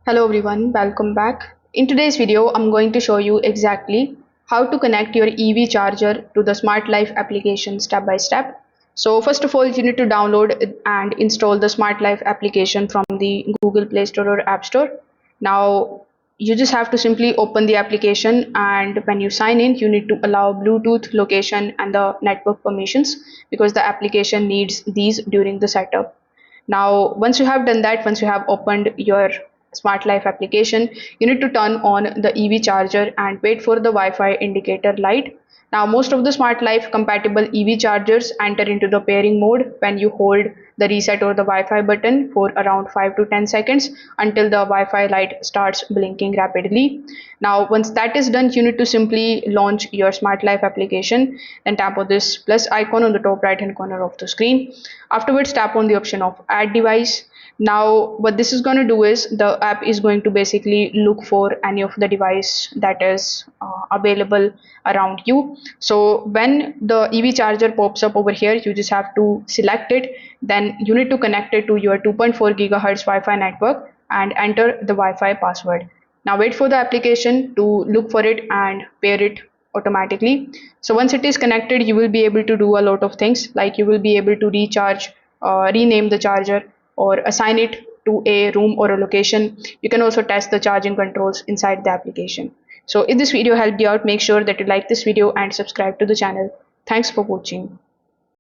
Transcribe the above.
Hello everyone, welcome back. In today's video, I'm going to show you exactly how to connect your EV charger to the Smart Life application step by step. So first of all, you need to download and install the Smart Life application from the Google Play Store or App Store. Now, you just have to simply open the application, and when you sign in, you need to allow Bluetooth, location and the network permissions because the application needs these during the setup. Now, once you have done that, once you have opened your Smart Life application, you need to turn on the EV charger and wait for the Wi-Fi indicator light. Now, most of the Smart Life compatible EV chargers enter into the pairing mode when you hold the reset or the Wi-Fi button for around 5 to 10 seconds until the Wi-Fi light starts blinking rapidly. Now, once that is done, you need to simply launch your Smart Life application and tap on this plus icon on the top right hand corner of the screen. Afterwards, tap on the option of add device. Now what this is going to do is the app is going to basically look for any of the device that is available around you. So when the EV charger pops up over here, you just have to select it. Then you need to connect it to your 2.4 gigahertz Wi-Fi network and enter the Wi-Fi password. Now wait for the application to look for it and pair it automatically. So once it is connected, you will be able to do a lot of things, like you will be able to recharge, rename the charger, or assign it to a room or a location. You can also test the charging controls inside the application. So if this video helped you out, make sure that you like this video and subscribe to the channel. Thanks for watching.